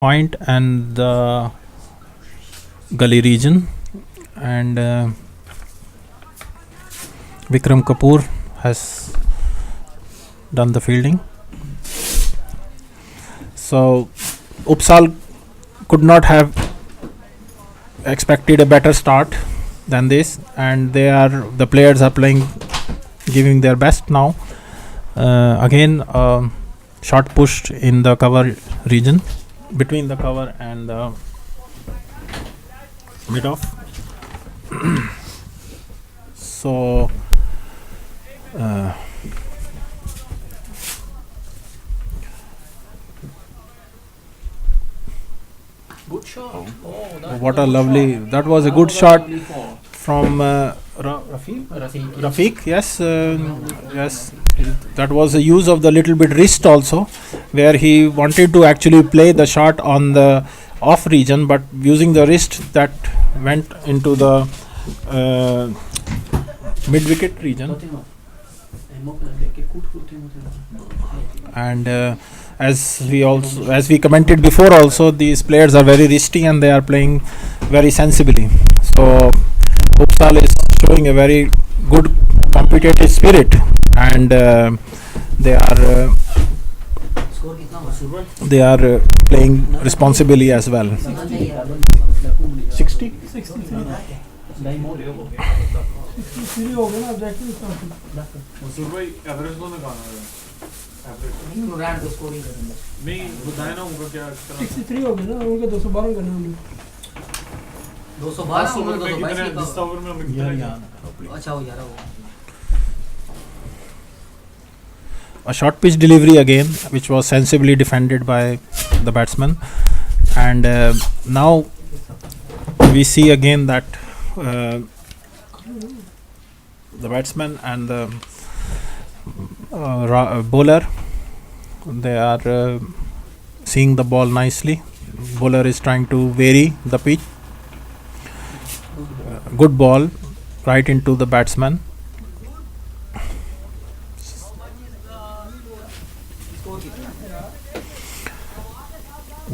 point and the gully region, and Vikram Kapoor has done the fielding. So Upsal could not have expected a better start than this, and the players are playing, giving their best now. Again, shot pushed in the cover region, between the cover and the mid off. So Good shot. what a lovely, that was a good shot from Rafiq. Yes, yes, that was a use of the little bit wrist also, where he wanted to actually play the shot on the off region, but using the wrist that went into the mid wicket region. And as we commented before also, these players are very risky and they are playing very sensibly. So Upsal is showing a very good competitive spirit, and they are playing responsibly as well. 60 हो गया ना objective मसूर भाई average तो निकालना है average Rand को scoring करेंगे नहीं बताया ना उनका क्या 63 हो गया ना उनके 212 करना है 212 उन्होंने 222 जिस ओवर में हम कितना अच्छा हो जा रहा होगा. A short pitch delivery again, which was sensibly defended by the batsman, and now we see again that the batsman and the bowler, they are seeing the ball nicely. Bowler is trying to vary the pitch. Good ball right into the batsman.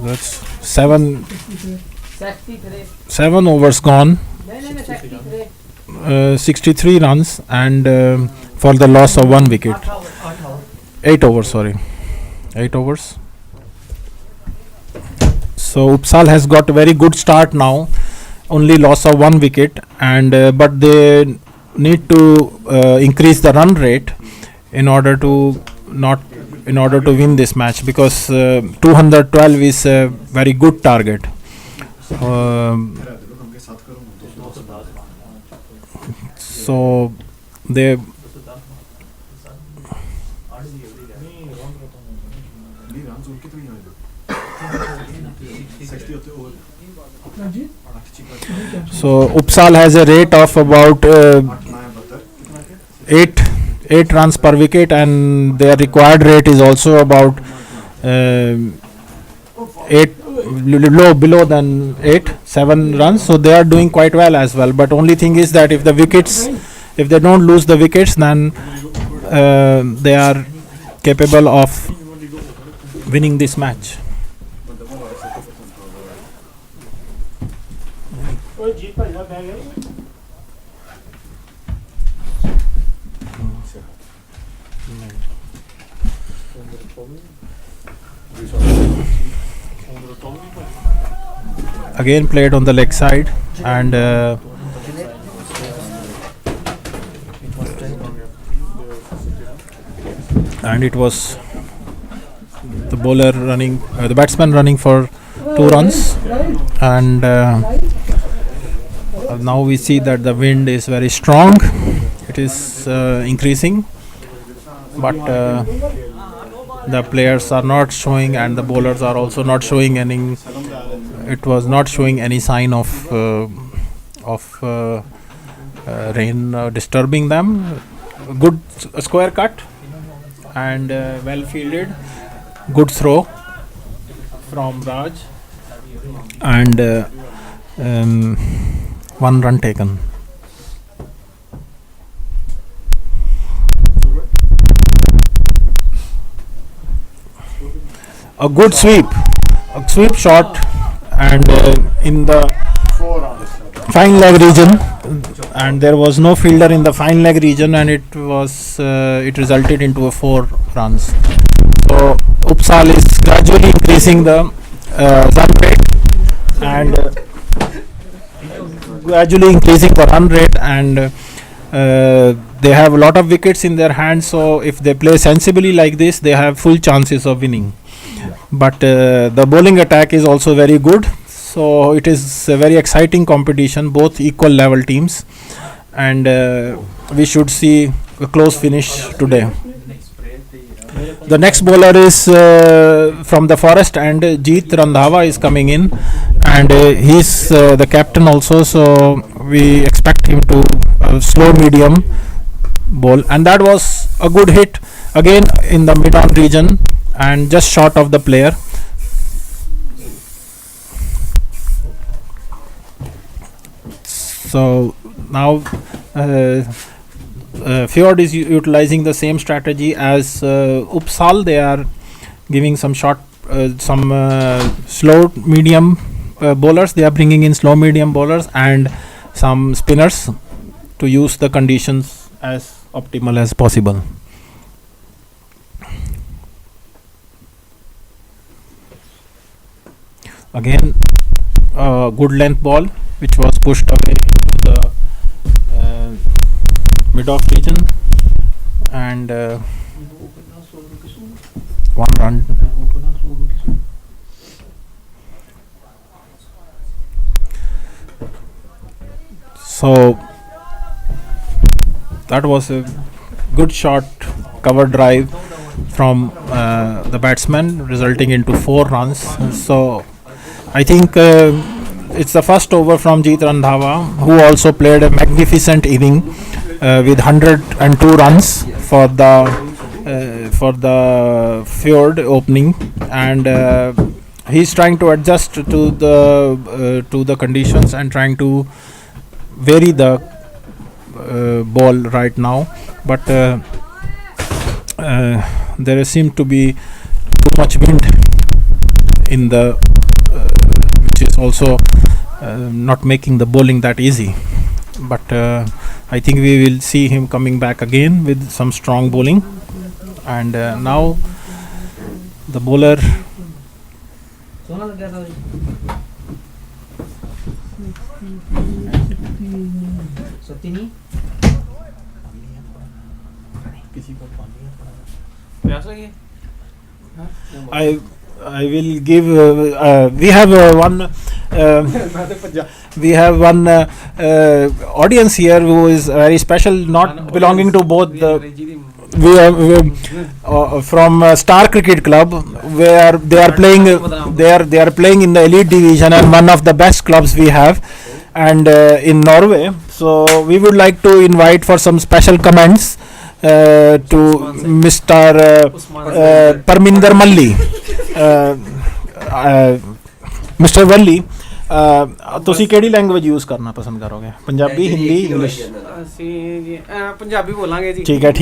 That's 7 overs gone. 63 runs, and for the loss of 1 wicket. 8 overs, sorry. 8 overs. So Upsal has got a very good start now. Only loss of 1 wicket, and but they need to increase the run rate in order to win this match, because 212 is a very good target. So they so Upsal has a rate of about 8 runs per wicket, and their required rate is also about 8 below than 7 runs. So they are doing quite well as well, but only thing is that if they don't lose the wickets, then they are capable of winning this match. Again played on the leg side, and it was the bowler running, the batsman running for 2 runs, and now we see that the wind is very strong. It is increasing, but the players are not showing, and the bowlers are also not showing any. It was not showing any sign of rain disturbing them. Good square cut and well fielded. Good throw from Raj, and 1 run taken. A good sweep a sweep shot, and in the 4 runs. fine leg region, and there was no fielder in the fine leg region, and it resulted into a 4 runs. So Uppsal is gradually increasing the run rate, and they have a lot of wickets in their hands. So if they play sensibly like this, they have full chances of winning. But the bowling attack is also very good. So it is a very exciting competition, both equal level teams, and we should see a close finish today. The next bowler is from the Forest, and Jeet Randhawa is coming in, and he's the captain also, so we expect him to slow medium bowl, and that was a good hit again in the mid-on region and just short of the player. So now Fjord is utilizing the same strategy as Uppsal. They are giving some short, slow medium bowlers. They are bringing in slow medium bowlers and some spinners to use the conditions as optimal as possible. Again, good length ball which was pushed away into the mid-off region, and 1 run. So that was a good shot cover drive from the batsman, resulting into 4 runs. So I think it's the first over from Jeet Randhawa, who also played a magnificent inning with 102 runs for the Fjord opening, and he's trying to adjust to the conditions and trying to vary the ball right now, but there seemed to be too much wind in the which is also not making the bowling that easy, but I think we will see him coming back again with some strong bowling. And now the bowler सोना लग गया था सत्ती नहीं प्यासा ये I will give we have one audience here who is very special, not belonging to both the we are from Star Cricket Club, where they are playing they are playing in the elite division and one of the best clubs we have, and in Norway. So we would like to invite for some special comments to Mr. Parminder Malli. Mr. Valli, ਤੁਸੀਂ ਕਿਹੜੀ language use ਕਰਨਾ ਪਸੰਦ ਕਰੋਗੇ? Punjabi, Hindi, English? ਅਸੀਂ ਪੰਜਾਬੀ ਬੋਲਾਂਗੇ ਜੀ। ਠੀਕ ਹੈ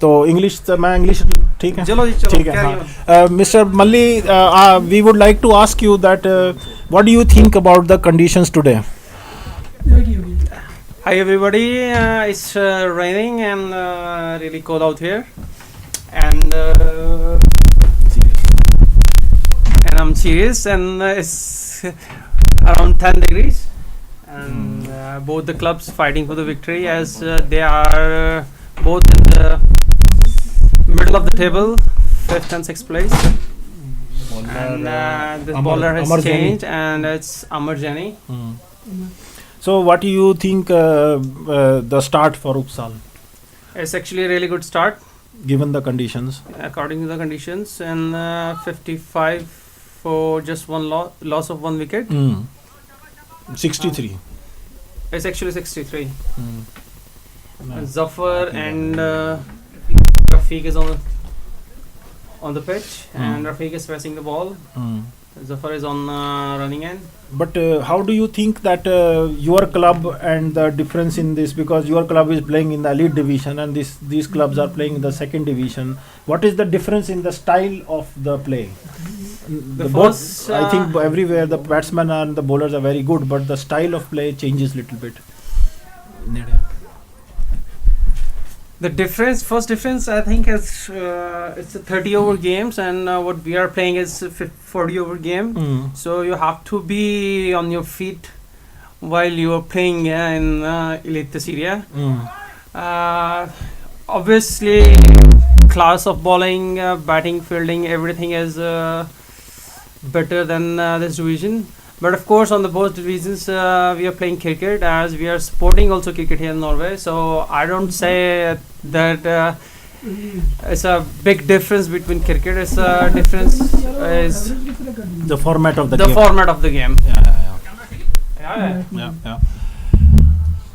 तो इंग्लिश तो मैं इंग्लिश ठीक है, चलो जी, चलो ठीक है। हाँ, Mister Malli, we would like to ask you that what do you think about the conditions today? Hi everybody, it's raining and really cold out here, and I'm serious, and it's around 10 degrees, and both the clubs fighting for the victory, as they are both in the middle of the table, 5th and 6th place, and the bowler has Amar Jaini. changed, and it's Amar Jaini. So what do you think the start for Uppsal, It's actually a really good start given the conditions? according to the conditions, and 55 for just one loss of 1 wicket. 63. It's actually 63. No. And Zafar and Rafiq is on the pitch, and Rafiq is pressing the ball. Zafar is on running end. But how do you think that your club and the difference in this, because your club is playing in the elite division and these clubs are playing in the second division, what is the difference in the style of the play? The first, I think everywhere the batsmen and the bowlers are very good, but the style of play changes little bit. The difference, first difference, I think is it's a 30 over games, and what we are playing is a 40 over game. Mm. So you have to be on your feet while you are playing in Elite Syria. Mm. Obviously, class of bowling, batting, fielding, everything is better than this division. But of course, on the both divisions, we are playing cricket, as we are supporting also cricket here in Norway. So I don't say that it's a big difference between cricket. It's a difference is The format of the the game. format of the game. Yeah.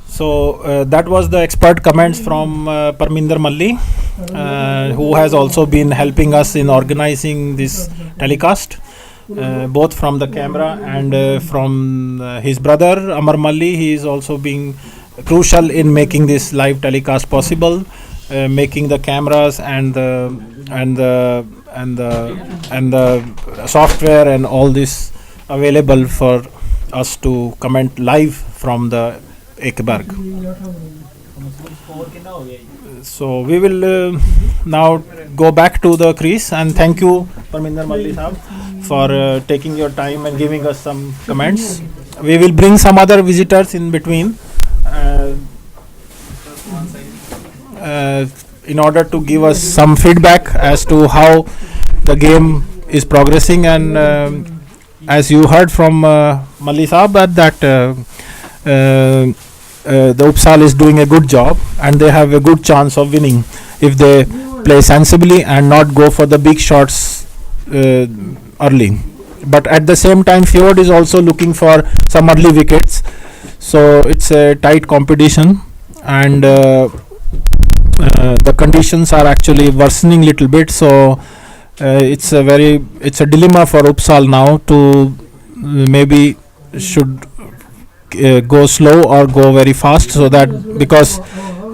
So that was the expert comments from Parminder Malli, who has also been helping us in organizing this telecast, both from the camera and from his brother Amar Malli. He is also being crucial in making this live telecast possible, making the cameras and the software and all this available for us to comment live from the Ekeberg. So we will now go back to the crease, and thank you Parminder Malli sahab for taking your time and giving us some comments. We will bring some other visitors in between in order to give us some feedback as to how the game is progressing, and as you heard from Malli sahab that the Uppsal is doing a good job, and they have a good chance of winning if they play sensibly and not go for the big shots early. But at the same time, Fjord is also looking for some early wickets, so it's a tight competition, and the conditions are actually worsening little bit. So it's a dilemma for Uppsal now to maybe should go slow or go very fast, so that because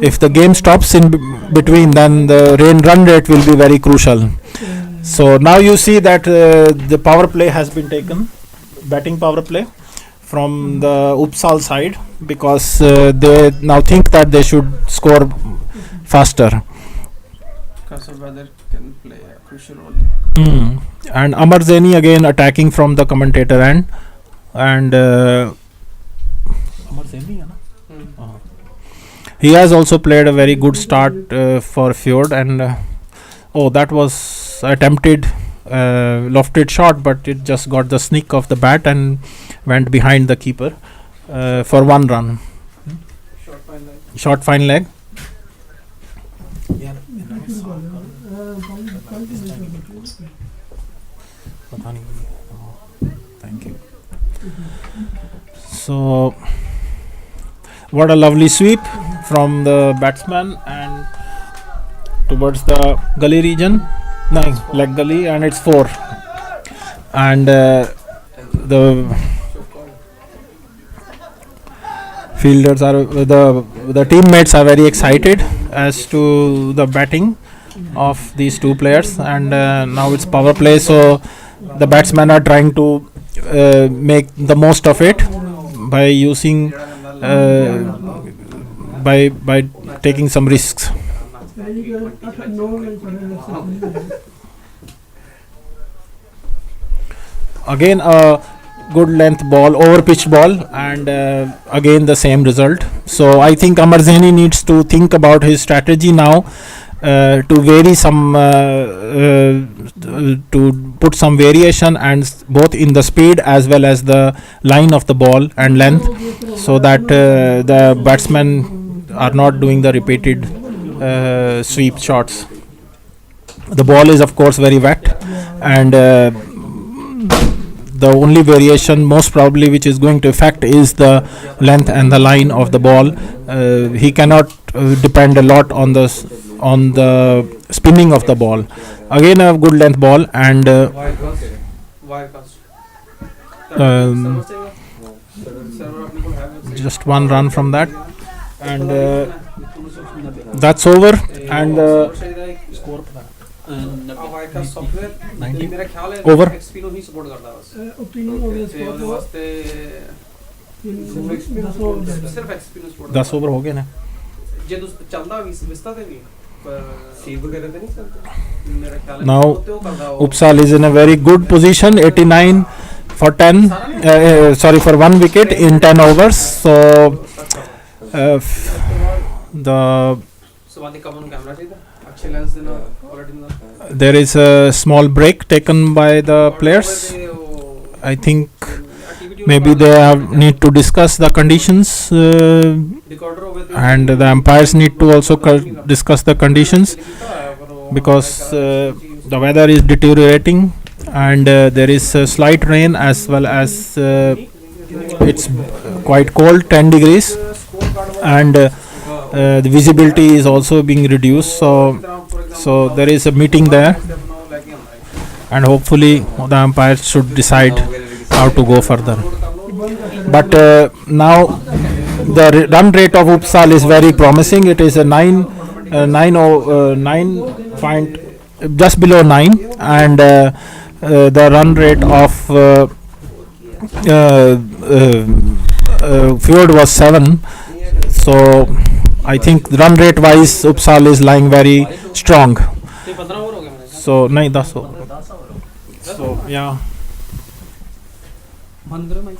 if the game stops in between, then the run rate will be very crucial. So now you see that the power play has been taken, batting power play from the Uppsal side, because they now think that they should score faster. Because of weather can play a crucial role. And Amar Zaini again attacking from the commentator end, and Amar Zaini, hai na? He has also played a very good start for Fjord, and that was attempted lofted shot, but it just got the sneak of the bat and went behind the keeper for 1 run. Short fine leg. Thank you. So what a lovely sweep from the batsman and towards the gully region, leg gully, and it's 4. And the fielders are the teammates are very excited as to the batting of these two players, and now it's power play, so the batsmen are trying to make the most of it by using by taking some risks. Again a good length ball, over pitch ball, and again the same result. So I think Amar Zaini needs to think about his strategy now, to vary some to put some variation, and both in the speed as well as the line of the ball and length, so that the batsmen are not doing the repeated sweep shots. The ball is of course very wet, and the only variation most probably which is going to affect is the length and the line of the ball. He cannot depend a lot on the spinning of the ball. Again a good length ball, and just 1 run from that, and that's over. And umpire का software 90 मेरा ख्याल है Over. एक्सपीनो ही support करता है बस opinion हो गया ਤੇ ਉਹਦੇ स्पॉट ਵਾਸਤੇ दस ओवर ਸਿਰਫ ਐਕਸਪੀਰੀਅੰਸ ਸਪੋਰਟ 10 ओवर हो गए ना. ਜੇ ਚੱਲਦਾ ਵੀ ਵਿਸਤਾ ਤੇ ਵੀ ਪਰ ਸੀ ਵਗੈਰਾ ਤੇ ਨਹੀਂ ਚੱਲਦਾ ਮੇਰਾ ਖਿਆਲ ਹੈ Now, ਉਹ ਤੇ ਉਹ ਕਰਦਾ ਉਹ Upsal is in a very good position, 89 for 10, sorry, for 1 wicket in 10 overs. So, the ਸਵਾਦੀ cover ਨੂੰ ਕੈਮਰਾ ਚਾਹੀਦਾ ਅੱਛੇ ਲੈਂਸ ਦੇ ਨਾਲ ਕੁਆਲਿਟੀ ਨਾਲ there is a small break taken by the players. I think maybe they need to discuss the conditions, recorder ਹੋਵੇ ਤੇ and the umpires need to also discuss the conditions, because the weather is deteriorating, and there is slight rain, as well as it's quite cold, 10 degrees, and the visibility is also being reduced. So there is a meeting there, and hopefully the umpires should decide how to go further. But now the run rate of Upsal is very promising. It is a 9 point, just below 9, and the run rate of Fjord was 7. So I think run rate wise Upsal is lying very strong. ਤੇ 15 over ਹੋ ਗਿਆ ਮੇਰੇ So nahi 10 over. So yeah. ਬੰਦ ਕਰੋ mic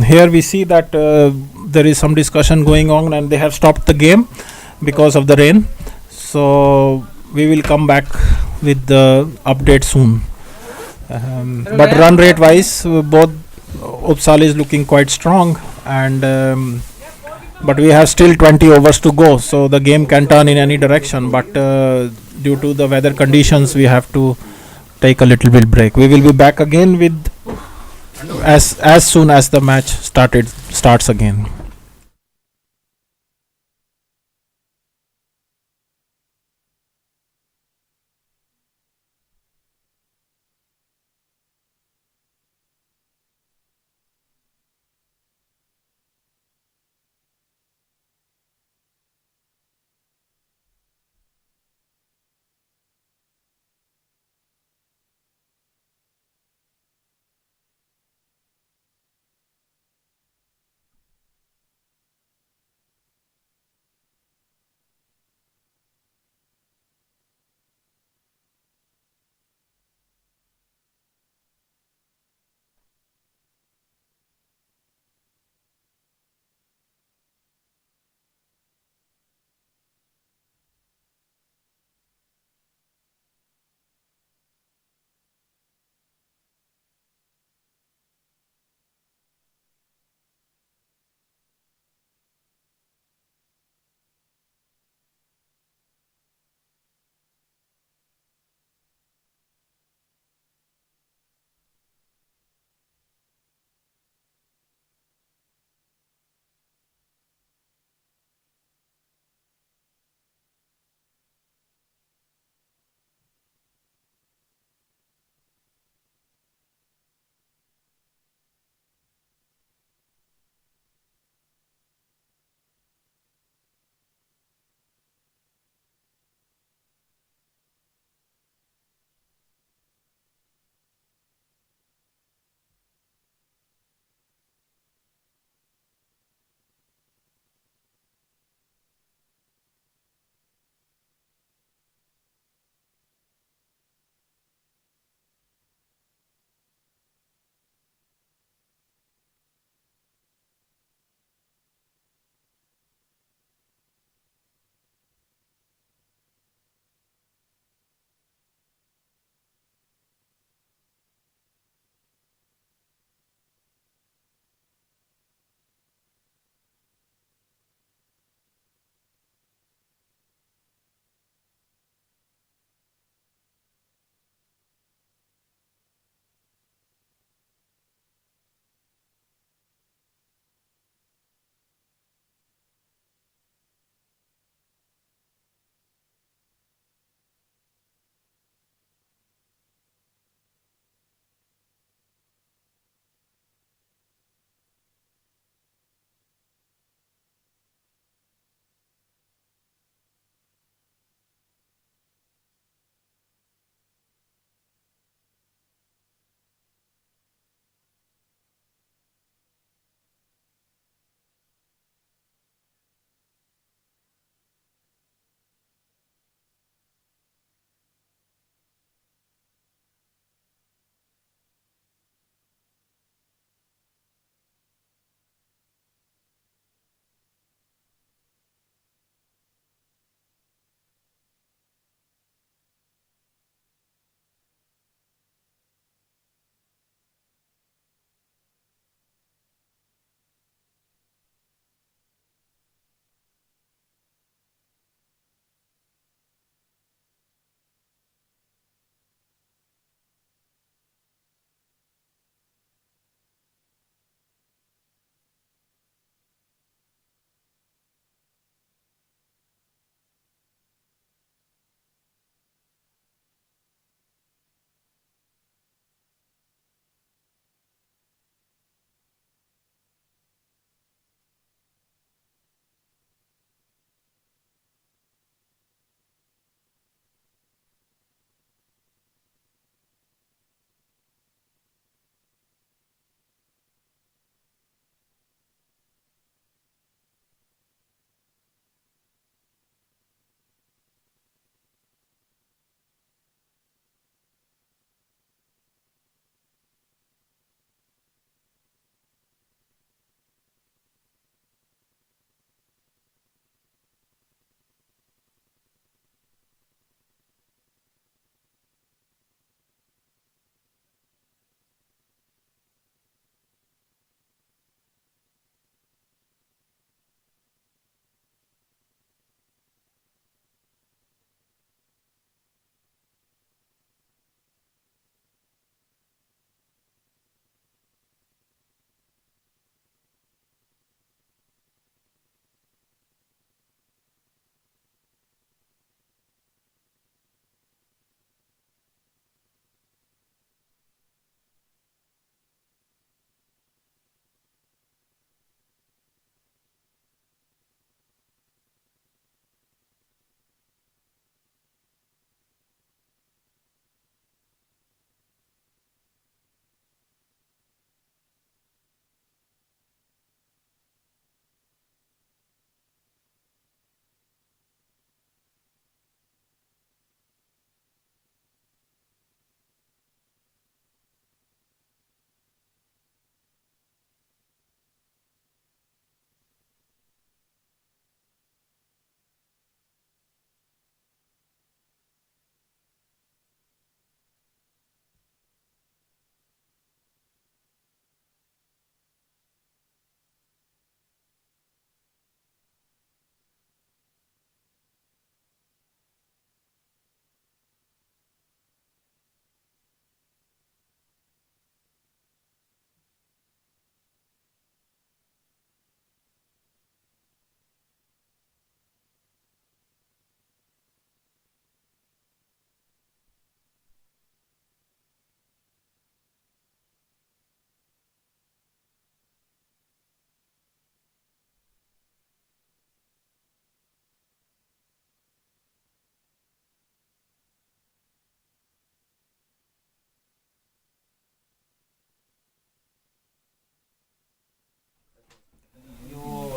Here we see that there is some discussion going on, and they have stopped the game because of the rain. So we will come back with the update soon. But run rate wise, both Upsal is looking quite strong, and but we have still 20 overs to go, so the game can turn in any direction. But due to the weather conditions, we have to take a little bit break. We will be back again with as soon as the match starts again.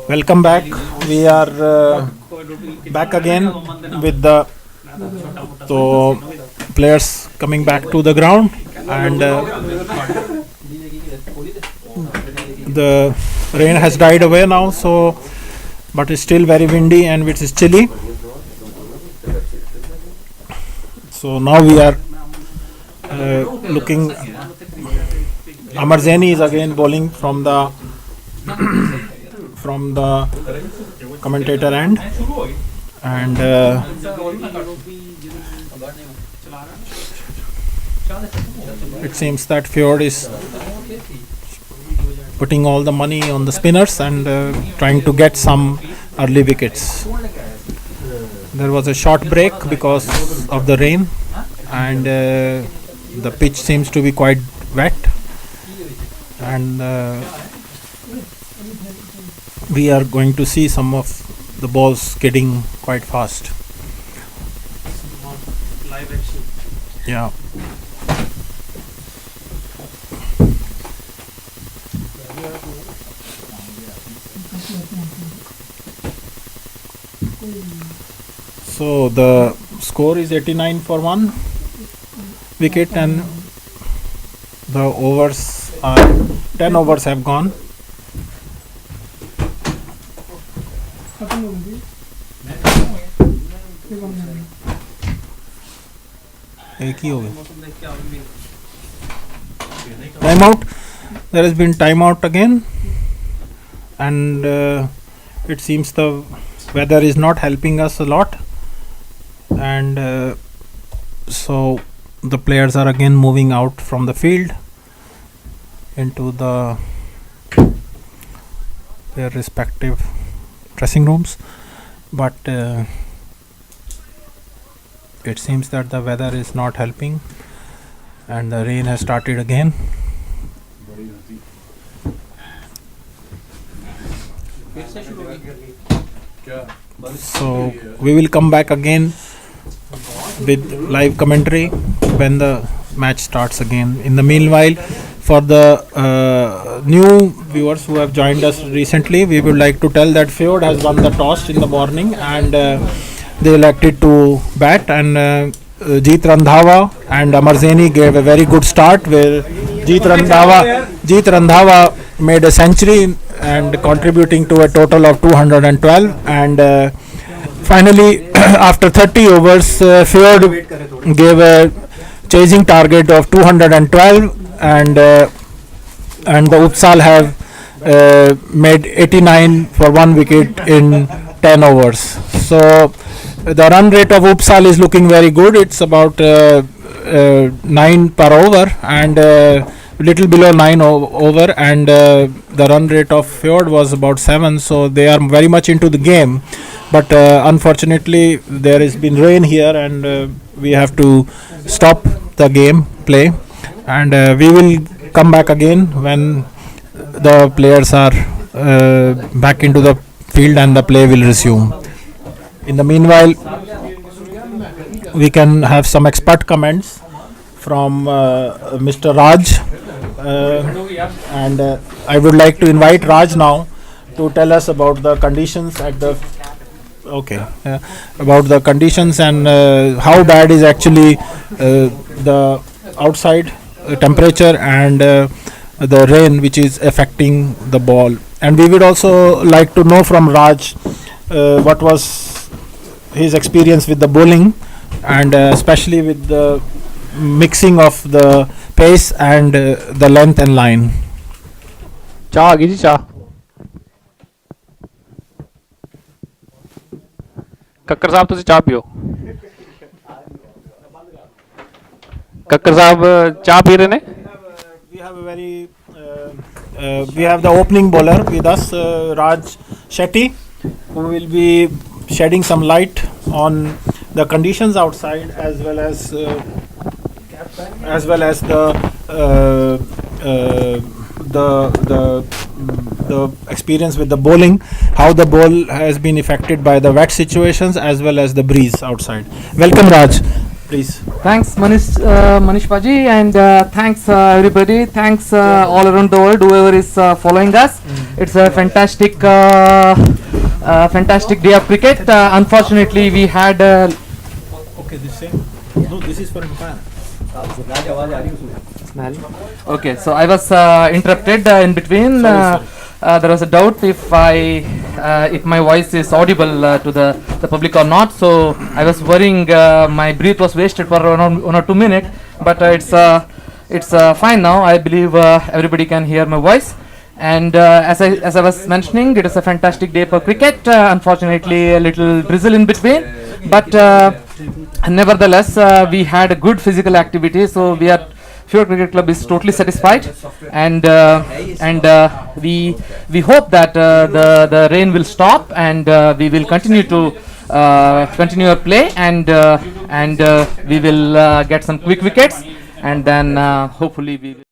Welcome back. We are back again with the players coming back to the ground, and the rain has died away now. So, but it's still very windy and it is chilly. So now we are looking. Amar Zaini is again bowling from the commentator end, and it seems that Fjord is putting all the money on the spinners and trying to get some early wickets. There was a short break because of the rain, and the pitch seems to be quite wet, and we are going to see some of the balls skidding quite fast. Live action. Yeah. So the score is 89 for 1 wicket, and the overs are 10 overs have gone. खत्म हो गई एक ही हो गया. Time out. There has been time out again, and it seems the weather is not helping us a lot, and so the players are again moving out from the field into their respective dressing rooms, but it seems that the weather is not helping and the rain has started again. So we will come back again with live commentary when the match starts again. In the meanwhile, for the new viewers who have joined us recently, we would like to tell that Fjord has won the toss in the morning, and they elected to bat, and Jeet Randhawa and Amar Zaini gave a very good start, where Jeet Randhawa made a century and contributing to a total of 212, and finally after 30 overs Fjord gave a chasing target of 212, and the Uppsal have made 89 for 1 wicket in 10 overs. So the run rate of Uppsal is looking very good. It's about 9 per over, and little below 9 over, and the run rate of Fjord was about 7, so they are very much into the game, but unfortunately there has been rain here, and we have to stop the game play, and we will come back again when the players are back into the field and the play will resume. In the meanwhile, we can have some expert comments from Mr. Raj, and I would like to invite Raj now to tell us about the conditions at the about the conditions and how bad is actually the outside temperature and the rain which is affecting the ball. And we would also like to know from Raj what was his experience with the bowling, and especially with the mixing of the pace and the length and line. ਚਾਹ ਆ ਗਈ ਜੀ ਚਾਹ ਕੱਕਰ ਸਾਹਿਬ ਤੁਸੀਂ ਚਾਹ ਪੀਓ ਕੱਕਰ ਸਾਹਿਬ ਚਾਹ ਪੀ ਰਹੇ ਨੇ We have the opening bowler with us, Raj Shetty, who will be shedding some light on the conditions outside, as well as the experience with the bowling, how the ball has been affected by the wet situations as well as the breeze outside. Welcome, Raj. please. Thanks, Manish Paji, and thanks everybody. Thanks all around the world, whoever is following us. It's a fantastic, fantastic day of cricket. Unfortunately, we had. Okay, this same. No, this is for umpire. Okay, so I was interrupted in between. There was a doubt if my voice is audible to the public or not. So I was worrying my breath was wasted for 1 or 2 minutes, but it's fine now. I believe everybody can hear my voice. And as I was mentioning, it is a fantastic day for cricket. Unfortunately, a little drizzle in between, but nevertheless, we had a good physical activity. So we are. Fewer Cricket Club is totally satisfied, and we hope that the rain will stop, and we will continue to continue our play, and we will get some quick wickets, and then hopefully we will